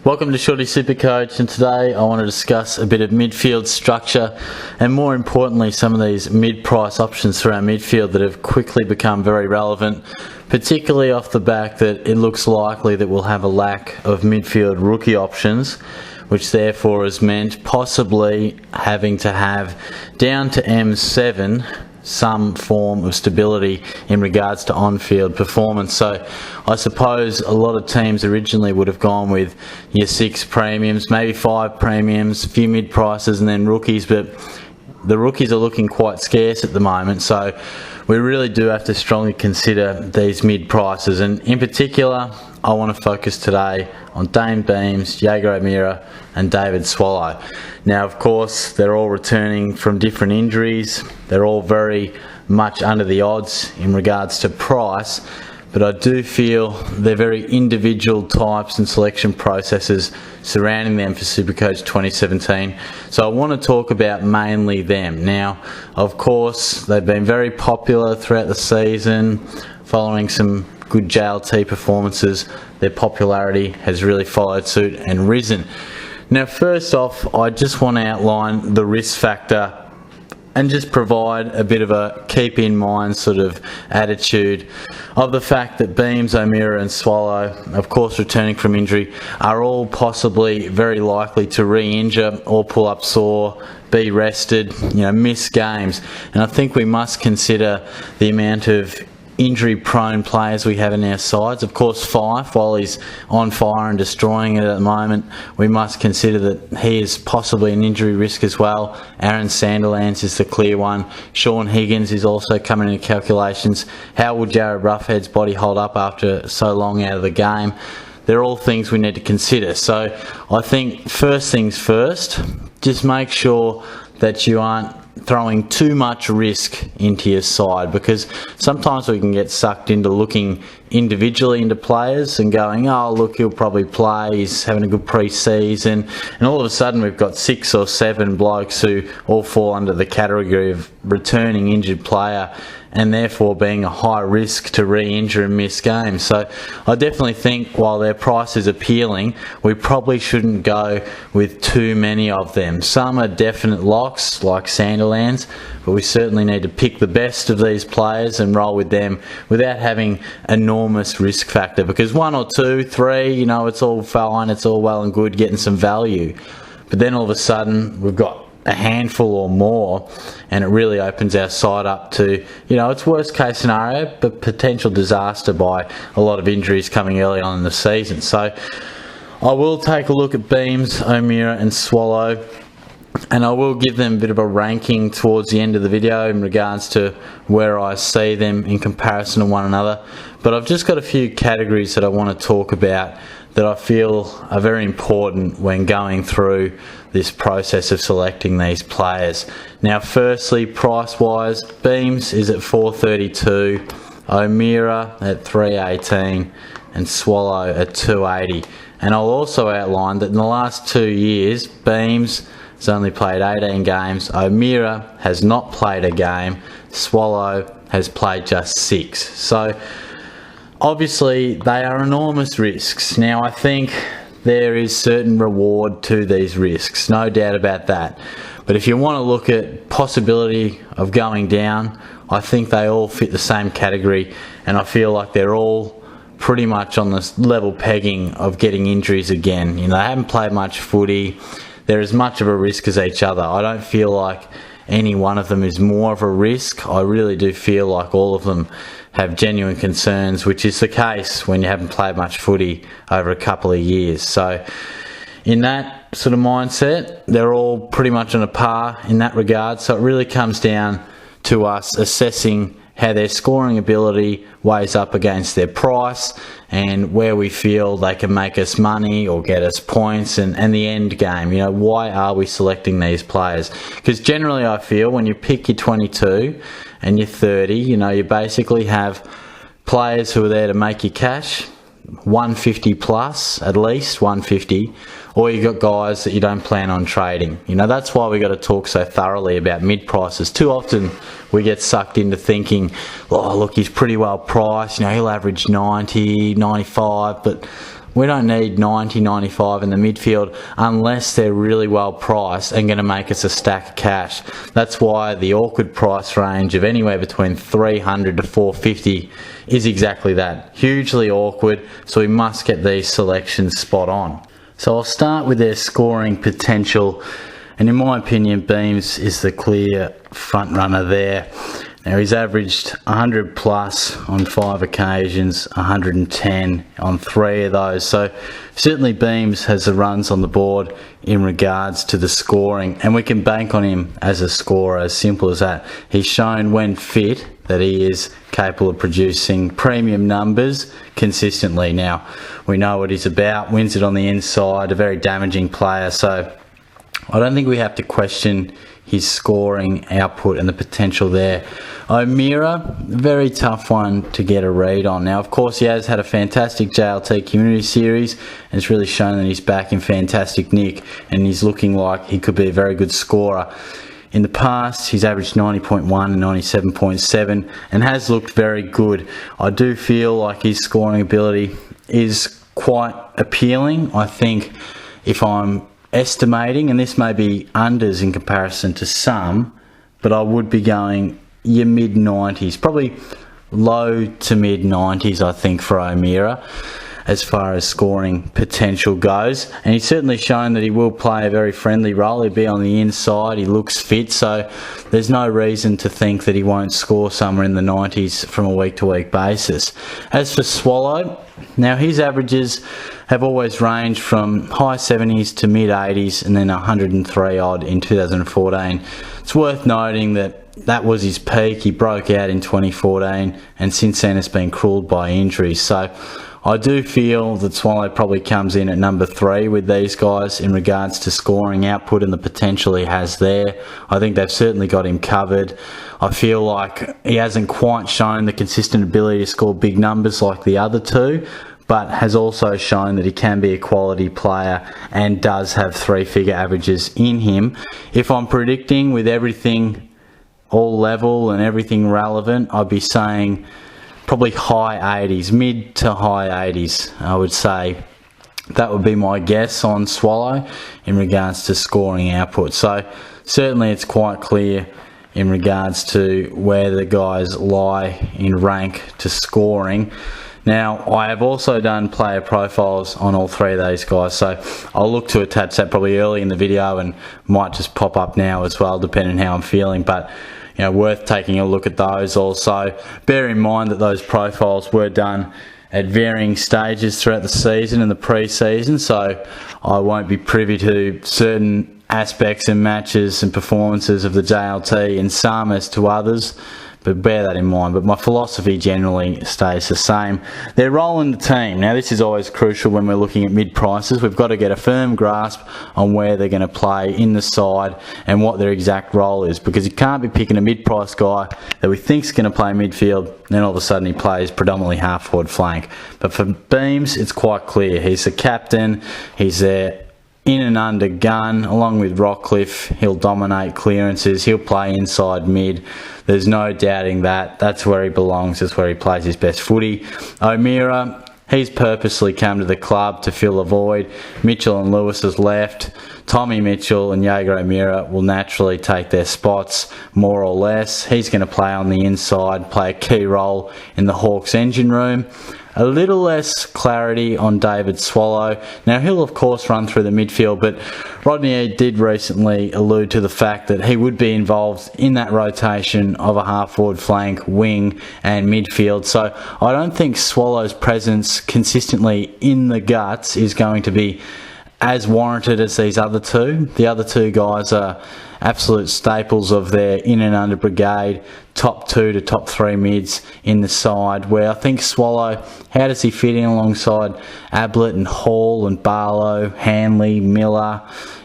Welcome to Shorty SuperCoach, and today I want to discuss a bit of midfield structure and more importantly some of these mid-price options for our midfield that have quickly become very relevant, particularly off the back that it looks likely that we'll have a lack of midfield rookie options, which therefore has meant possibly having to have down to M7 some form of stability in regards to on-field performance. So I suppose a lot of teams originally would have gone with your 6 premiums, maybe 5 premiums, a few mid-prices and then rookies, but the rookies are looking quite scarce at the moment, so we really do have to strongly consider these mid-prices, and in particular I want to focus today on Dayne Beams, Jaeger and David Swallow. Now of course they're all returning from different injuries, they're all very much under the odds in regards to price, but I do feel they're very individual types and selection processes surrounding them for SuperCoach 2017. So I want to talk about mainly them. Now, of course, they've been very popular throughout the season, following some good JLT performances. Their popularity has really followed suit and risen. Now, first off, I just want to outline the risk factor and just provide a bit of a keep in mind sort of attitude of the fact that Beams, O'Meara and Swallow, of course returning from injury, are all possibly very likely to re-injure or pull up sore, be rested, miss games. And I think we must consider the amount of injury-prone players we have in our sides. Of course, Fife, while he's on fire and destroying it at the moment, we must consider that he is possibly an injury risk as well. Aaron Sandilands is the clear one. Sean Higgins is also coming into calculations. How will Jared Roughhead's body hold up after so long out of the game? They're all things we need to consider. So I think first things first, just make sure that you aren't throwing too much risk into your side, because sometimes we can get sucked into looking individually into players and going, oh look, he'll probably play, he's having a good pre-season, and all of a sudden we've got 6 or 7 blokes who all fall under the category of returning injured player and therefore being a high risk to re-injure and miss games. So I definitely think while their price is appealing, we probably shouldn't go with too many of them. Some are definite locks like Sandilands, but we certainly need to pick the best of these players and roll with them without having enormous risk factor, because 1 or 2, 3, it's all fine, it's all well and good getting some value, but then all of a sudden we've got a handful or more and it really opens our side up to, it's worst case scenario but potential disaster by a lot of injuries coming early on in the season. So I will take a look at Beams, O'Meara and Swallow, and I will give them a bit of a ranking towards the end of the video in regards to where I see them in comparison to one another. But I've just got a few categories that I want to talk about that I feel are very important when going through this process of selecting these players. Now firstly, price wise, Beams is at 432, O'Meara at 318 and Swallow at 280. And I'll also outline that in the last 2 years, Beams has only played 18 games, O'Meara has not played a game, Swallow has played just 6. So obviously they are enormous risks. Now I think there is certain reward to these risks, no doubt about that. But if you want to look at possibility of going down, I think they all fit the same category, and I feel like they're all pretty much on this level pegging of getting injuries again. They haven't played much footy, they're as much of a risk as each other. I don't feel like any one of them is more of a risk. I really do feel like all of them have genuine concerns, which is the case when you haven't played much footy over a couple of years. So in that sort of mindset, they're all pretty much on a par in that regard. So it really comes down to us assessing how their scoring ability weighs up against their price and where we feel they can make us money or get us points, and the end game. Why are we selecting these players? Because generally I feel when you pick your 22 and your 30, you basically have players who are there to make you cash, 150 plus, at least 150, or you got guys that you don't plan on trading. That's why we got to talk so thoroughly about mid prices. Too often we get sucked into thinking, oh look, he's pretty well priced, he'll average 90, 95, but we don't need 90, 95 in the midfield unless they're really well priced and going to make us a stack of cash. That's why the awkward price range of anywhere between 300 to 450 is exactly that. Hugely awkward, so we must get these selections spot on. So I'll start with their scoring potential, and in my opinion, Beams is the clear front runner there. Now he's averaged 100 plus on 5 occasions, 110 on 3 of those. So certainly Beams has the runs on the board in regards to the scoring, and we can bank on him as a scorer, as simple as that. He's shown when fit that he is capable of producing premium numbers consistently. Now we know what he's about, wins it on the inside, a very damaging player, so I don't think we have to question his scoring output and the potential there. O'Meara, very tough one to get a read on. Now, of course, he has had a fantastic JLT Community Series, and it's really shown that he's back in fantastic nick, and he's looking like he could be a very good scorer. In the past, he's averaged 90.1 and 97.7 and has looked very good. I do feel like his scoring ability is quite appealing. I think if I'm estimating, and this may be unders in comparison to some, but I would be going your mid-90s, probably low to mid-90s, I think, for O'Meara as far as scoring potential goes. And he's certainly shown that he will play a very friendly role. He'll be on the inside, he looks fit, so there's no reason to think that he won't score somewhere in the 90s from a week-to-week basis. As for Swallow, now his averages have always ranged from high 70s to mid 80s and then 103 odd in 2014. It's worth noting that that was his peak. He broke out in 2014, and since then it's been cruelled by injuries. So I do feel that Swallow probably comes in at number 3 with these guys in regards to scoring output and the potential he has there. I think they've certainly got him covered. I feel like he hasn't quite shown the consistent ability to score big numbers like the other two, but has also shown that he can be a quality player and does have 3-figure averages in him. If I'm predicting with everything all level and everything relevant, I'd be saying probably high 80s, mid to high 80s, I would say. That would be my guess on Swallow in regards to scoring output. So certainly it's quite clear in regards to where the guys lie in rank to scoring. Now, I have also done player profiles on all 3 of these guys, so I'll look to attach that probably early in the video and might just pop up now as well, depending on how I'm feeling. But you know, worth taking a look at those also. Bear in mind that those profiles were done at varying stages throughout the season and the pre-season, so I won't be privy to certain aspects and matches and performances of the JLT in some as to others, but bear that in mind. But my philosophy generally stays the same. Their role in the team. Now, this is always crucial when we're looking at mid-prices. We've got to get a firm grasp on where they're going to play in the side and what their exact role is, because you can't be picking a mid-price guy that we think's going to play midfield, then all of a sudden he plays predominantly half-forward flank. But for Beams, it's quite clear. He's the captain. He's there in and under gun, along with Rockcliffe. He'll dominate clearances. He'll play inside mid. There's no doubting that. That's where he belongs. That's where he plays his best footy. O'Meara, he's purposely come to the club to fill a void. Mitchell and Lewis has left. Tommy Mitchell and Jaeger O'Meara will naturally take their spots, more or less. He's going to play on the inside, play a key role in the Hawks engine room. A little less clarity on David Swallow. Now, he'll of course run through the midfield, but Rodney did recently allude to the fact that he would be involved in that rotation of a half-forward flank, wing and midfield. So I don't think Swallow's presence consistently in the guts is going to be as warranted as these other two. The other two guys are absolute staples of their in and under brigade, top 2 to top 3 mids in the side, where I think Swallow, how does he fit in alongside Ablett and Hall and Barlow, Hanley, Miller?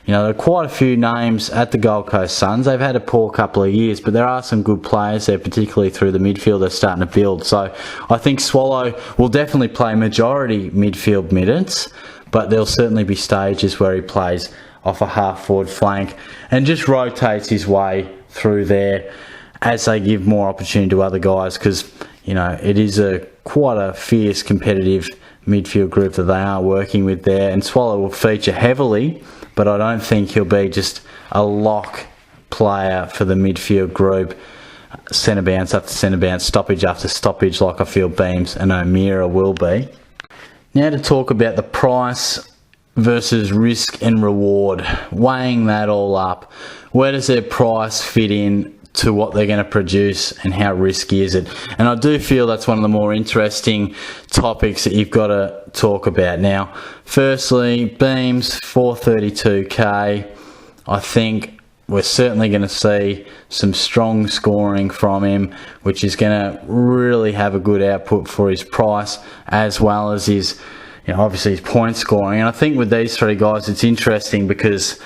You know, there are quite a few names at the Gold Coast Suns. They've had a poor couple of years, but there are some good players there, particularly through the midfield they're starting to build. So I think Swallow will definitely play majority midfield minutes, but there'll certainly be stages where he plays off a half-forward flank and just rotates his way through there as they give more opportunity to other guys, because, you know, it is quite a fierce competitive midfield group that they are working with there, and Swallow will feature heavily, but I don't think he'll be just a lock player for the midfield group, centre bounce after centre bounce, stoppage after stoppage, like I feel Beams and O'Meara will be. Now to talk about the price versus risk and reward, weighing that all up. Where does their price fit in to what they're going to produce, and how risky is it? And I do feel that's one of the more interesting topics that you've got to talk about. Now, firstly, Beams, 432k. I think we're certainly going to see some strong scoring from him, which is going to really have a good output for his price, as well as his, obviously his point scoring. And I think with these three guys, it's interesting because,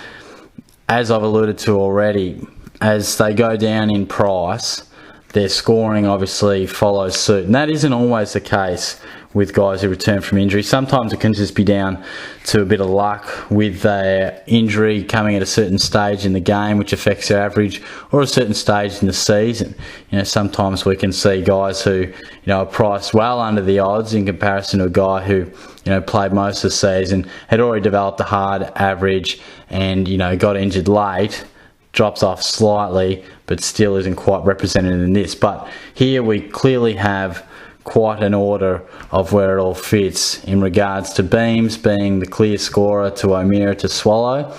as I've alluded to already, as they go down in price, their scoring obviously follows suit. And that isn't always the case with guys who return from injury. Sometimes it can just be down to a bit of luck with their injury coming at a certain stage in the game, which affects their average, or a certain stage in the season. Sometimes we can see guys who, are priced well under the odds in comparison to a guy who, played most of the season, had already developed a hard average and, got injured late, drops off slightly, but still isn't quite represented in this. But here we clearly have quite an order of where it all fits in regards to Beams being the clear scorer to O'Meara to Swallow,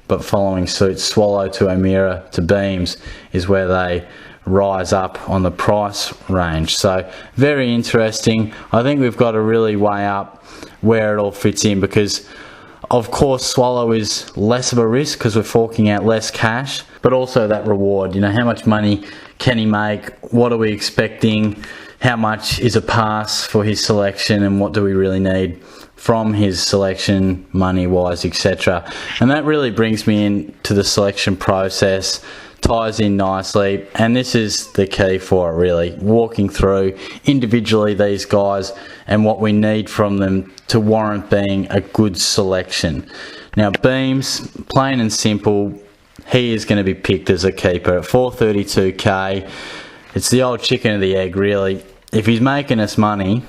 but following suit, Swallow to O'Meara to Beams is where they rise up on the price range. So very interesting. I think we've got to really weigh up where it all fits in, because of course Swallow is less of a risk because we're forking out less cash, but also that reward. How much money can he make? What are we expecting? How much is a pass for his selection, and what do we really need from his selection, money-wise, etc. And that really brings me into the selection process, ties in nicely, and this is the key for it really, walking through individually these guys and what we need from them to warrant being a good selection. Now Beams, plain and simple, he is going to be picked as a keeper at 432k. It's the old chicken and the egg really. If he's making us money,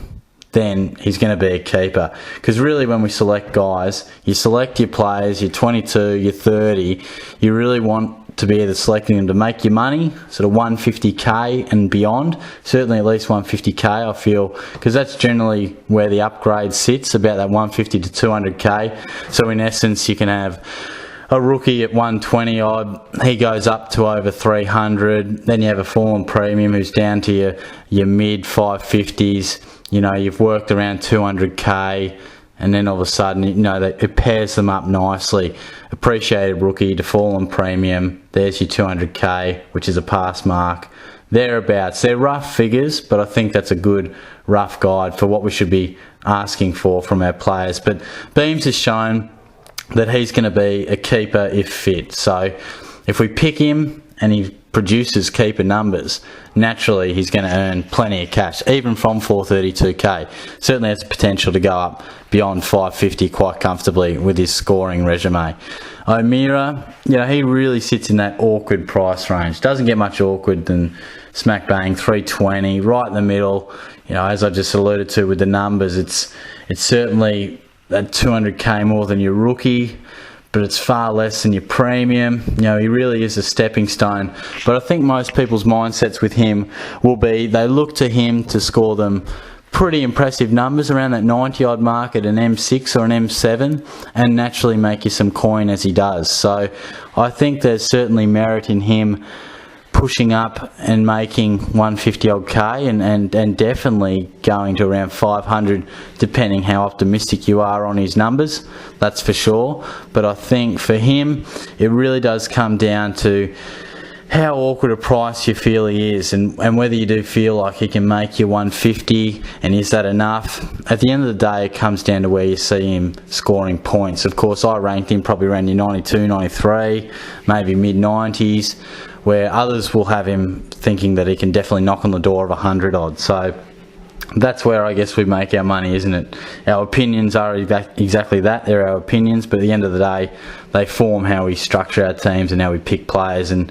then he's going to be a keeper. Because really when we select guys, you select your players, you're 22, you're 30, you really want to be either selecting them to make you money, sort of 150k and beyond, certainly at least 150k I feel, because that's generally where the upgrade sits, about that 150 to 200k. So in essence you can have a rookie at 120 odd, he goes up to over 300. Then you have a fallen premium who's down to your mid 550s. You've worked around 200k, and then all of a sudden, it pairs them up nicely. Appreciated rookie to fallen premium. There's your 200k, which is a pass mark. Thereabouts. They're rough figures, but I think that's a good rough guide for what we should be asking for from our players. But Beams has shown that he's going to be a keeper if fit. So if we pick him and he produces keeper numbers, naturally he's going to earn plenty of cash, even from 432k. Certainly has the potential to go up beyond 550 quite comfortably with his scoring resume. O'Meara, he really sits in that awkward price range. Doesn't get much awkward than smack bang 320, right in the middle. As I just alluded to with the numbers, it's certainly that 200k more than your rookie, but it's far less than your premium. He really is a stepping stone. But I think most people's mindsets with him will be they look to him to score them pretty impressive numbers around that 90 odd mark at an M6 or an M7, and naturally make you some coin as he does. So I think there's certainly merit in him pushing up and making 150 odd k, and definitely going to around 500, depending how optimistic you are on his numbers, that's for sure. But I think for him it really does come down to how awkward a price you feel he is, and whether you do feel like he can make you 150, and is that enough. At the end of the day, it comes down to where you see him scoring points. Of course, I ranked him probably around your 92, 93, maybe mid 90s, where others will have him thinking that he can definitely knock on the door of 100 odd. So that's where I guess we make our money, isn't it? Our opinions are exactly that. They're our opinions, but at the end of the day, they form how we structure our teams and how we pick players, and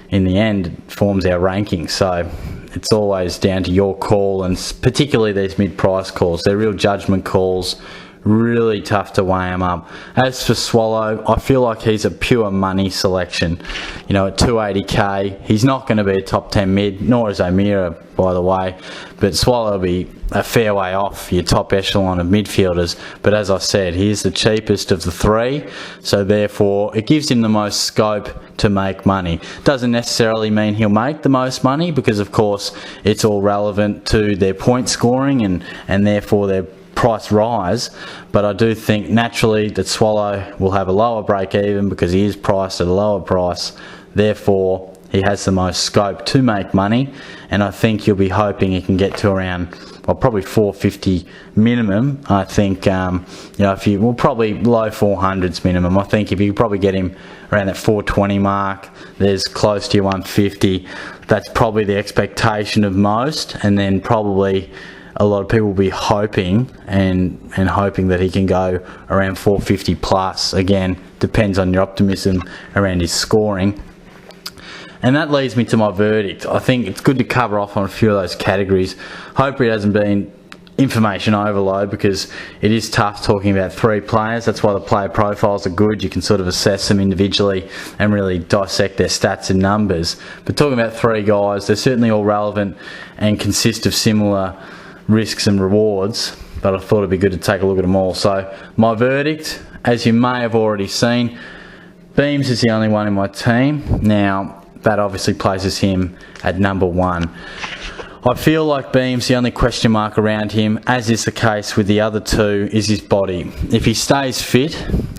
in the end, it forms our ranking. So it's always down to your call, and particularly these mid-price calls. They're real judgment calls. Really tough to weigh him up. As for Swallow, I feel like he's a pure money selection. You know, at 280k, he's not going to be a top 10 mid, nor is O'Meara, by the way. But Swallow will be a fair way off your top echelon of midfielders. But as I said, he is the cheapest of the three, so therefore it gives him the most scope to make money. Doesn't necessarily mean he'll make the most money, because of course it's all relevant to their point scoring and therefore their price rise, but I do think naturally that Swallow will have a lower break even because he is priced at a lower price. Therefore, he has the most scope to make money, and I think you'll be hoping he can get to around, well, probably 450 minimum. I think, probably low 400s minimum. I think if you probably get him around that 420 mark, there's close to your 150. That's probably the expectation of most, and then probably a lot of people will be hoping and hoping that he can go around 450 plus. Again, depends on your optimism around his scoring. And that leads me to my verdict. I think it's good to cover off on a few of those categories. Hopefully it hasn't been information overload, because it is tough talking about three players. That's why the player profiles are good. You can sort of assess them individually and really dissect their stats and numbers. But talking about three guys, they're certainly all relevant and consist of similar risks and rewards, but I thought it'd be good to take a look at them all. So my verdict, as you may have already seen, Beams is the only one in my team. Now that obviously places him at number one. I feel like Beams, the only question mark around him, as is the case with the other two, is his body. If he stays fit,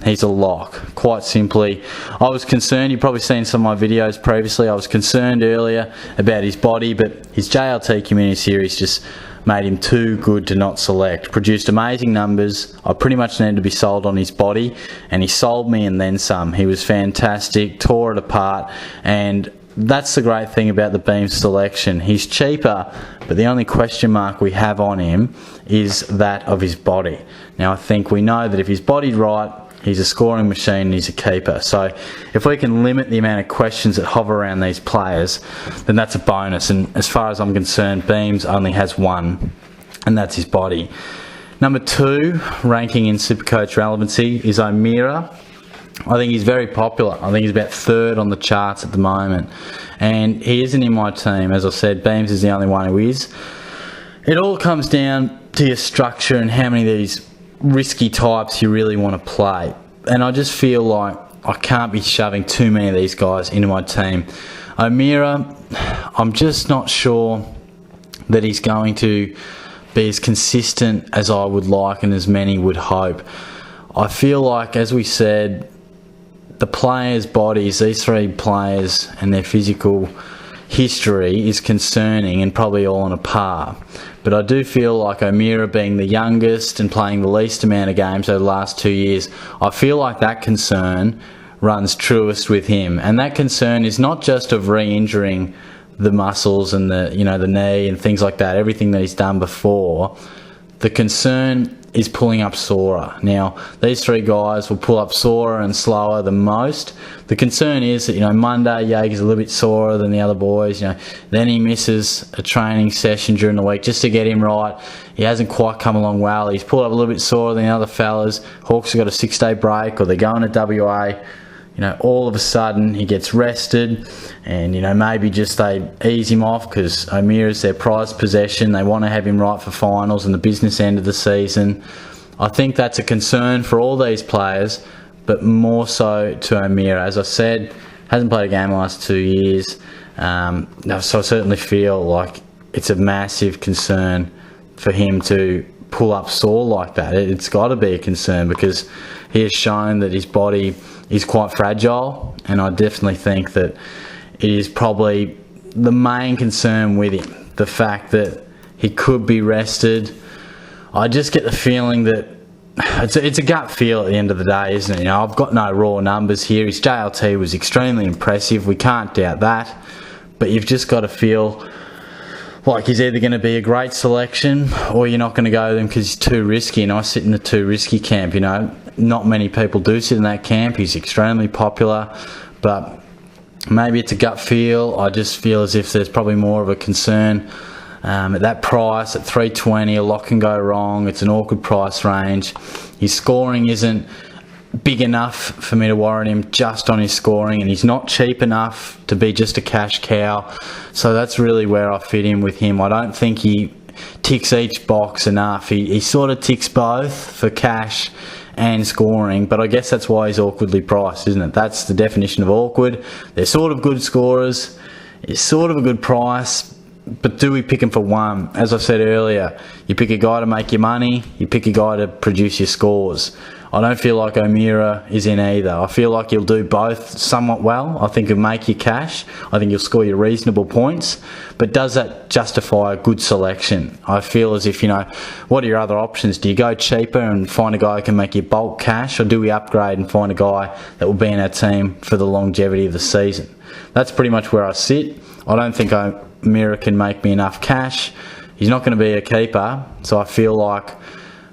he's a lock, quite simply. I was concerned, you've probably seen some of my videos previously, I was concerned earlier about his body, but his JLT Community Series just made him too good to not select. Produced amazing numbers. I pretty much needed to be sold on his body, and he sold me and then some. He was fantastic, tore it apart, and that's the great thing about the Beams selection. He's cheaper, but the only question mark we have on him is that of his body. Now I think we know that if his body's right, he's a scoring machine and he's a keeper. So if we can limit the amount of questions that hover around these players, then that's a bonus. And as far as I'm concerned, Beams only has one, and that's his body. Number two, ranking in SuperCoach relevancy, is O'Meara. I think he's very popular. I think he's about third on the charts at the moment. And he isn't in my team. As I said, Beams is the only one who is. It all comes down to your structure and how many of these risky types you really want to play. And I just feel like I can't be shoving too many of these guys into my team. O'Meara, I'm just not sure that he's going to be as consistent as I would like and as many would hope. I feel like, as we said, the players' bodies, these three players and their physical history is concerning and probably all on a par. But I do feel like O'Meara, being the youngest and playing the least amount of games over the last 2 years, I feel like that concern runs truest with him. And that concern is not just of re-injuring the muscles and the knee and things like that, everything that he's done before. The concern is pulling up Sora. Now, these three guys will pull up Sora and slower than most. The concern is that, Monday, Jaeger's a little bit sorer than the other boys. Then he misses a training session during the week just to get him right. He hasn't quite come along well. He's pulled up a little bit sorer than the other fellas. Hawks have got a 6-day break, or they're going to WA. All of a sudden he gets rested, and maybe just they ease him off because O'Meara's their prized possession. They want to have him right for finals and the business end of the season. I think that's a concern for all these players, but more so to O'Meara. As I said, hasn't played a game the last 2 years, so I certainly feel like it's a massive concern for him to pull up sore like that. It's got to be a concern because he has shown that his body is quite fragile, and I definitely think that it is probably the main concern with him, the fact that he could be rested. I just get the feeling that it's a gut feel at the end of the day, isn't it? I've got no raw numbers here. His JLT was extremely impressive, we can't doubt that, but you've just got to feel like he's either going to be a great selection or you're not going to go with him because he's too risky. And I sit in the too risky camp. Not many people do sit in that camp. He's extremely popular, but maybe it's a gut feel. I just feel as if there's probably more of a concern at that price, at 320, a lot can go wrong. It's an awkward price range. His scoring isn't big enough for me to warrant him just on his scoring, and he's not cheap enough to be just a cash cow. So that's really where I fit in with him. I don't think he ticks each box enough. He sort of ticks both for cash and scoring, but I guess that's why he's awkwardly priced, isn't it? That's the definition of awkward. They're sort of good scorers. It's sort of a good price, but do we pick him for one? As I said earlier, you pick a guy to make your money, you pick a guy to produce your scores. I don't feel like O'Meara is in either. I feel like he'll do both somewhat well. I think he'll make you cash. I think he'll score you reasonable points. But does that justify a good selection? I feel as if, what are your other options? Do you go cheaper and find a guy who can make you bulk cash, or do we upgrade and find a guy that will be in our team for the longevity of the season? That's pretty much where I sit. I don't think O'Meara can make me enough cash. He's not going to be a keeper, so I feel like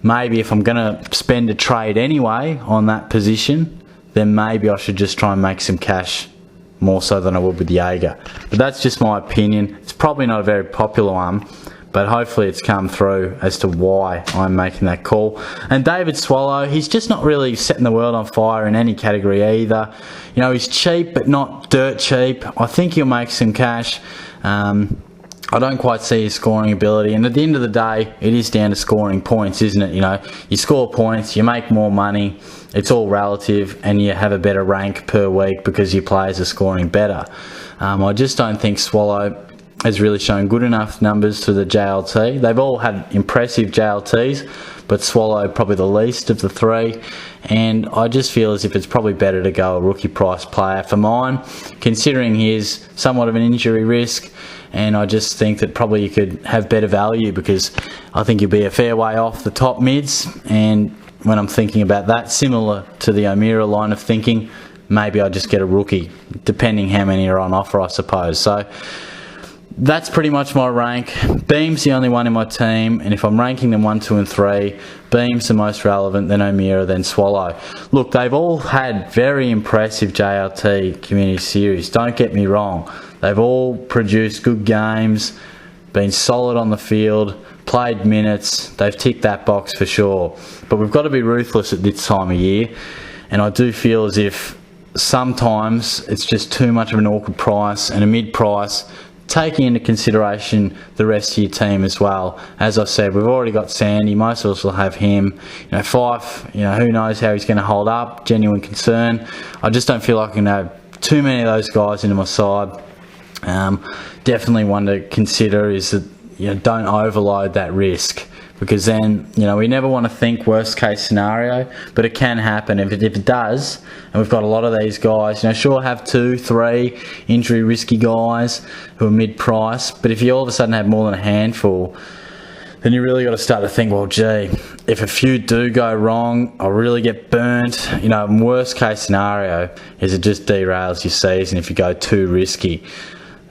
maybe if I'm going to spend a trade anyway on that position, then maybe I should just try and make some cash more so than I would with Jaeger. But that's just my opinion. It's probably not a very popular one, but hopefully it's come through as to why I'm making that call. And David Swallow, he's just not really setting the world on fire in any category either. He's cheap, but not dirt cheap. I think he'll make some cash. I don't quite see his scoring ability, and at the end of the day, it is down to scoring points, isn't it? You score points, you make more money, it's all relative, and you have a better rank per week because your players are scoring better. I just don't think Swallow has really shown good enough numbers to the JLT. They've all had impressive JLTs, but Swallow probably the least of the three, and I just feel as if it's probably better to go a rookie price player for mine, considering he is somewhat of an injury risk. And I just think that probably you could have better value, because I think you'll be a fair way off the top mids. And when I'm thinking about that, similar to the O'Meara line of thinking, maybe I just get a rookie, depending how many are on offer, I suppose. So that's pretty much my rank. Beams the only one in my team, and if I'm ranking them 1, 2 and 3, Beams the most relevant, then O'Meara, then Swallow. Look, they've all had very impressive JLT Community Series, don't get me wrong. They've all produced good games, been solid on the field, played minutes. They've ticked that box for sure. But we've got to be ruthless at this time of year, and I do feel as if sometimes it's just too much of an awkward price and a mid-price, taking into consideration the rest of your team as well. As I said, we've already got Sandy. Most of us will have him. Fife, who knows how he's going to hold up. Genuine concern. I just don't feel like I can have too many of those guys into my side. Definitely one to consider is that don't overload that risk, because then we never want to think worst case scenario, but it can happen. If it does, and we've got a lot of these guys, sure, have 2, 3 injury risky guys who are mid price, but if you all of a sudden have more than a handful, then you really got to start to think, well, gee, if a few do go wrong, I'll really get burnt. Worst case scenario is it just derails your season if you go too risky.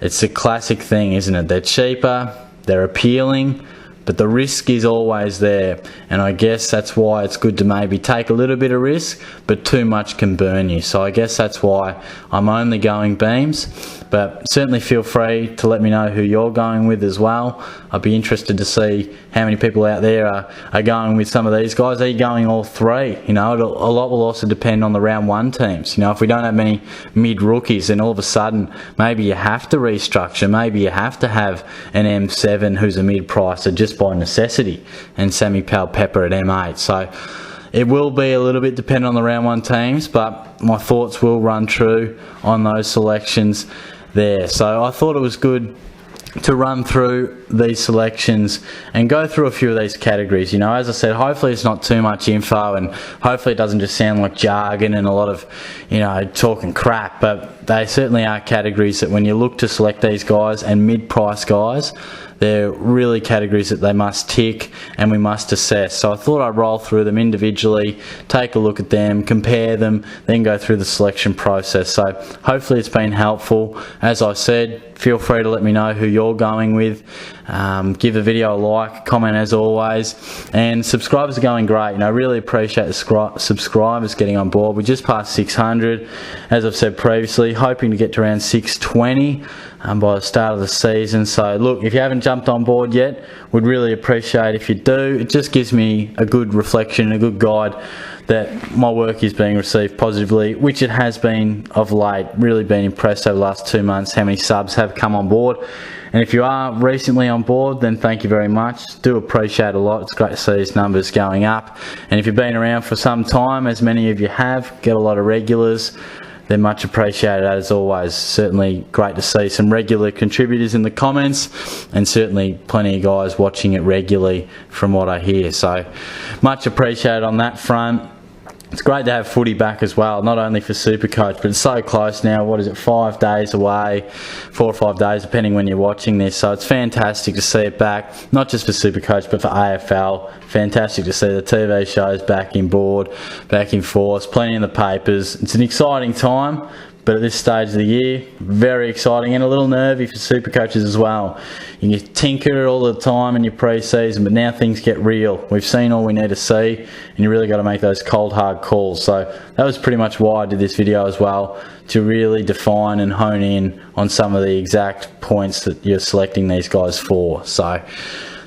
It's a classic thing, isn't it? They're cheaper, they're appealing, but the risk is always there, and I guess that's why it's good to maybe take a little bit of risk, but too much can burn you. So I guess that's why I'm only going Beams, but certainly feel free to let me know who you're going with as well. I'd be interested to see how many people out there are going with some of these guys. Are you going all 3? A lot will also depend on the round 1 teams. If we don't have many mid-rookies, then all of a sudden maybe you have to restructure. Maybe you have to have an M7 who's a mid-pricer just by necessity, and Sammy Pepper at M8. So it will be a little bit dependent on the round 1 teams, but my thoughts will run true on those selections there. So I thought it was good to run through these selections and go through a few of these categories. As I said, hopefully it's not too much info, and hopefully it doesn't just sound like jargon and a lot of talking crap, but they certainly are categories that when you look to select these guys and mid-price guys, they're really categories that they must tick and we must assess. So I thought I'd roll through them individually, take a look at them, compare them, then go through the selection process. So hopefully it's been helpful. As I said, feel free to let me know who you're going with. Give the video a like, comment as always, and subscribers are going great. I really appreciate the subscribers getting on board. We just passed 600, as I've said previously, hoping to get to around 620 by the start of the season. So look, if you haven't jumped on board yet, would really appreciate if you do. It just gives me a good reflection, a good guide that my work is being received positively, which it has been of late. Really been impressed over the last 2 months how many subs have come on board. And if you are recently on board, then thank you very much. Do appreciate it a lot. It's great to see these numbers going up. And if you've been around for some time, as many of you have, get a lot of regulars, they're much appreciated as always. Certainly great to see some regular contributors in the comments, and certainly plenty of guys watching it regularly from what I hear. So much appreciated on that front. It's great to have footy back as well, not only for SuperCoach, but it's so close now. What is it, 5 days away, 4 or 5 days, depending when you're watching this. So it's fantastic to see it back, not just for SuperCoach, but for AFL. Fantastic to see the TV shows back in board, back in force, plenty in the papers. It's an exciting time, but at this stage of the year, very exciting and a little nervy for SuperCoaches as well. You can tinker all the time in your pre-season, but now things get real. We've seen all we need to see, and you really got to make those cold, hard calls. So that was pretty much why I did this video as well, to really define and hone in on some of the exact points that you're selecting these guys for. So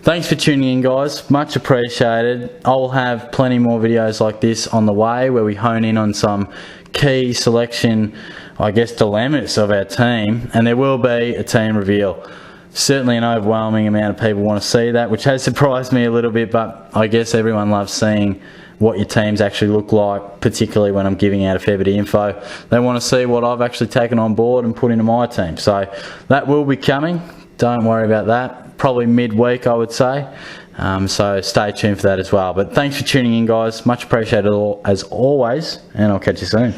thanks for tuning in, guys. Much appreciated. I will have plenty more videos like this on the way where we hone in on some key selection, I guess, dilemmas of our team, and there will be a team reveal. Certainly an overwhelming amount of people want to see that, which has surprised me a little bit, but I guess everyone loves seeing what your teams actually look like, particularly when I'm giving out a fair bit of info. They want to see what I've actually taken on board and put into my team. So that will be coming. Don't worry about that. Probably midweek, I would say. So stay tuned for that as well. But thanks for tuning in, guys. Much appreciated as always, and I'll catch you soon.